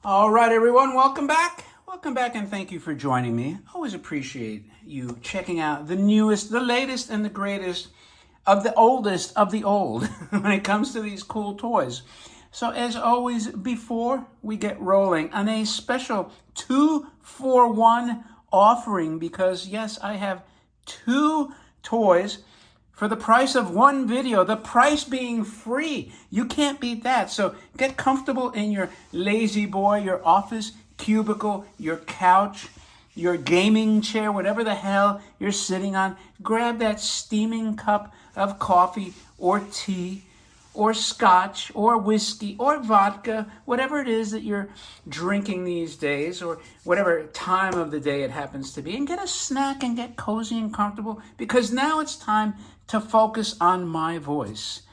All right, everyone, welcome back. Welcome back, and thank you for joining me. Always appreciate you checking out the newest, the latest, and the greatest of the oldest of the old when it comes to these cool toys. So, as always, before we get rolling on a special 2-for-1 offering, because yes, I have two toys for the price of one video, the price being free. You can't beat that. So get comfortable in your lazy boy, your office cubicle, your couch, your gaming chair, whatever the hell you're sitting on. Grab that steaming cup of coffee or tea or scotch or whiskey or vodka, whatever it is that you're drinking these days, or whatever time of the day it happens to be, and get a snack and get cozy and comfortable, because now it's time to focus on my voice,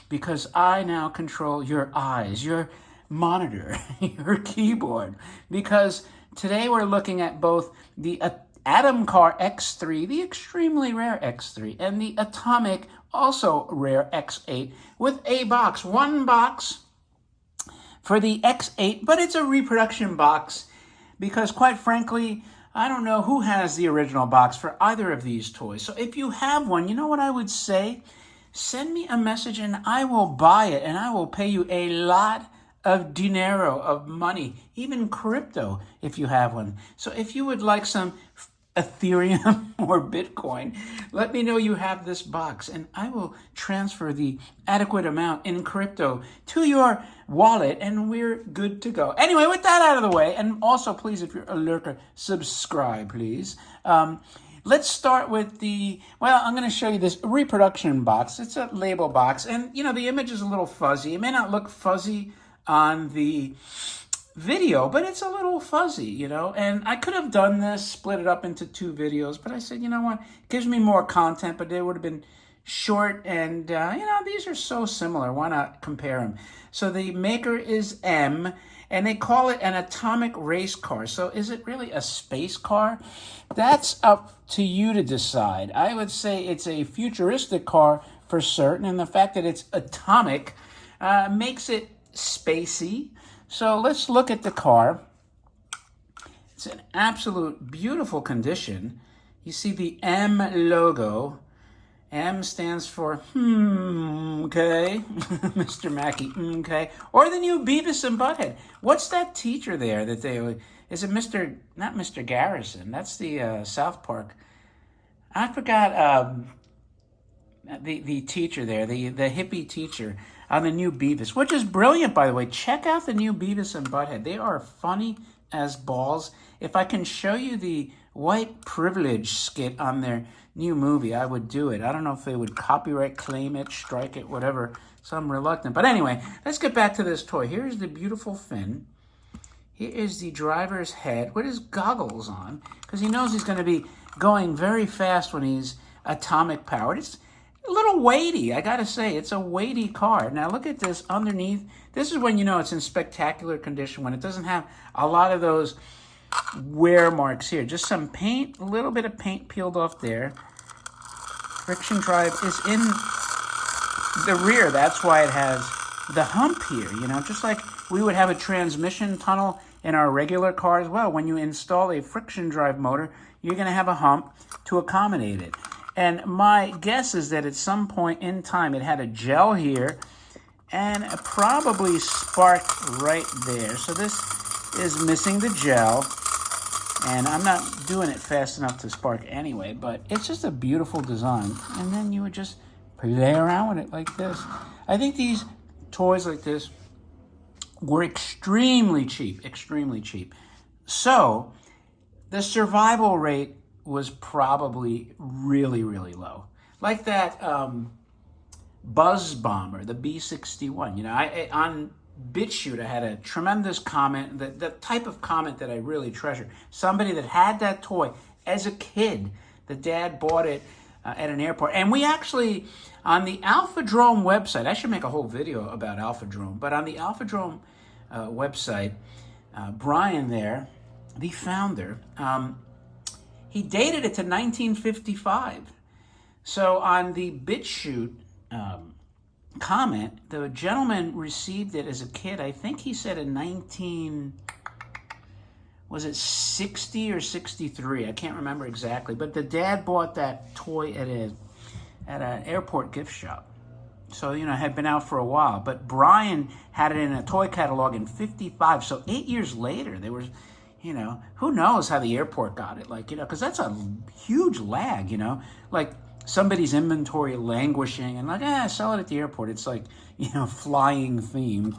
because I now control your eyes, your monitor, your keyboard, because today we're looking at both the Atom Car X3, the extremely rare X3, and the Atomic, also rare X8, with a box. One box for the X8, but it's a reproduction box because, quite frankly, I don't know who has the original box for either of these toys. So if you have one, you know what I would say? Send me a message and I will buy it, and I will pay you a lot of dinero, of money, even crypto if you have one. So if you would like some Ethereum or Bitcoin, let me know you have this box, and I will transfer the adequate amount in crypto to your wallet, and we're good to go. Anyway, with that out of the way, and also please, if you're a lurker, subscribe, please. Let's start with I'm going to show you this reproduction box. It's a label box, and the image is a little fuzzy. It may not look fuzzy on the video, but it's a little fuzzy, and I could have done this, split it up into two videos, but I said, you know what, it gives me more content, but they would have been short, and these are so similar, why not compare them? So the maker is M, and they call it an atomic race car. So is it really a space car? That's up to you to decide. I would say it's a futuristic car for certain, and the fact that it's atomic makes it spacey. So let's look at the car. It's an absolute beautiful condition. You see the M logo. M stands for okay, Mr. Mackey, okay. Or the new Beavis and Butthead. What's that teacher there that is it not Mr. Garrison, that's the South Park. I forgot the teacher there, the hippie teacher on the new Beavis, which is brilliant, by the way. Check out the new Beavis and Butthead. They are funny as balls. If I can show you the white privilege skit on their new movie, I would do it. I don't know if they would copyright claim it, strike it, whatever. So I'm reluctant. But anyway, let's get back to this toy. Here's the beautiful fin. Here is the driver's head with his goggles on, because he knows he's going to be going very fast when he's atomic powered. It's a little weighty, I gotta say. It's a weighty car. Now look at this underneath. This is when you know it's in spectacular condition, when it doesn't have a lot of those wear marks here. Just some paint, a little bit of paint peeled off there. Friction drive is in the rear. That's why it has the hump here, just like we would have a transmission tunnel in our regular car as well. When you install a friction drive motor, you're gonna have a hump to accommodate it. And my guess is that at some point in time, it had a gel here and probably sparked right there. So this is missing the gel, and I'm not doing it fast enough to spark anyway, but it's just a beautiful design. And then you would just play around with it like this. I think these toys like this were extremely cheap, extremely cheap. So the survival rate was probably really, really low. Like that Buzz Bomber, the B-61. On BitChute, I had a tremendous comment, the type of comment that I really treasure. Somebody that had that toy as a kid. The dad bought it at an airport. And we actually, on the Alpha Drome website, I should make a whole video about Alpha Drome, but on the Alpha Drome website, Brian there, the founder, he dated it to 1955. So on the BitChute comment, the gentleman received it as a kid. I think he said in 19 was it 60 or 63? I can't remember exactly. But the dad bought that toy at an airport gift shop. So, you know, it had been out for a while. But Brian had it in a toy catalog in 55. So 8 years later, there was, you know, who knows how the airport got it. Like, you know, because that's a huge lag, you know. Like somebody's inventory languishing and like, sell it at the airport. It's like, you know, flying theme.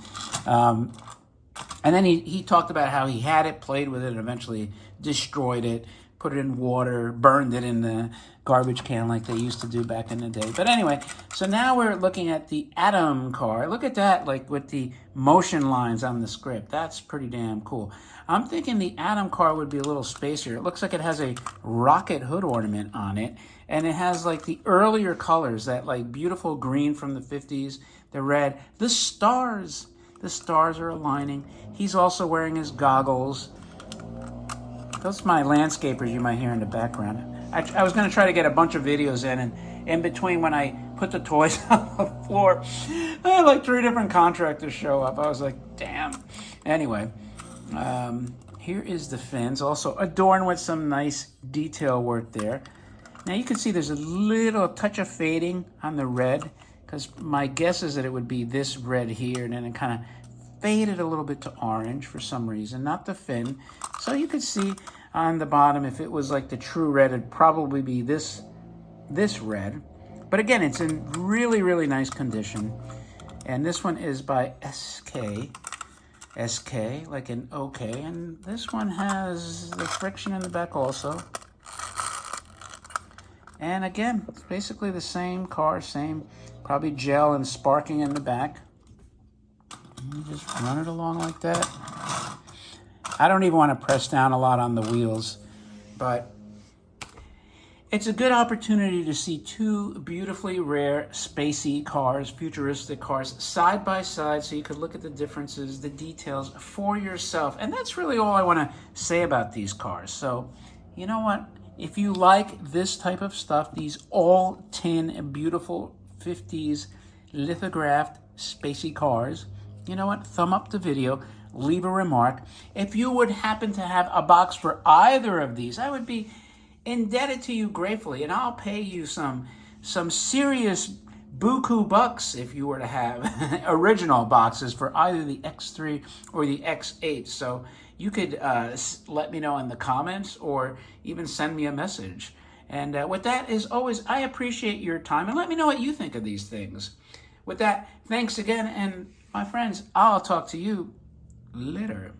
And then he talked about how he had it, played with it, and eventually destroyed it, put it in water, burned it in the garbage can like they used to do back in the day. But anyway, so now we're looking at the Atom car. Look at that, like with the motion lines on the script. That's pretty damn cool. I'm thinking the Atom car would be a little spacier. It looks like it has a rocket hood ornament on it. And it has like the earlier colors, that like beautiful green from the 50s, the red, the stars. The stars are aligning. He's also wearing his goggles. Those are my landscapers you might hear in the background. I was going to try to get a bunch of videos in, and in between when I put the toys on the floor, I had like 3 different contractors show up. I was like, damn. Anyway, here is the fins, also adorned with some nice detail work there. Now you can see there's a little touch of fading on the red, because my guess is that it would be this red here, and then it kind of faded a little bit to orange for some reason, not the fin. So you could see on the bottom, if it was like the true red, it'd probably be this red. But again, it's in really, really nice condition. And this one is by SK, like an OK. And this one has the friction in the back also. And again, it's basically the same car, same probably gel and sparking in the back. And you just run it along like that. I don't even want to press down a lot on the wheels, but it's a good opportunity to see 2 beautifully rare, spacey cars, futuristic cars, side by side, so you could look at the differences, the details for yourself. And that's really all I want to say about these cars. So, you know what? If you like this type of stuff, these all tin, beautiful 50s lithographed, spacey cars, you know what? Thumb up the video, leave a remark. If you would happen to have a box for either of these, I would be indebted to you gratefully, and I'll pay you some serious buku bucks if you were to have original boxes for either the X3 or the X8. So you could let me know in the comments or even send me a message. And with that, as always, I appreciate your time, and let me know what you think of these things. With that, thanks again, and my friends, I'll talk to you later.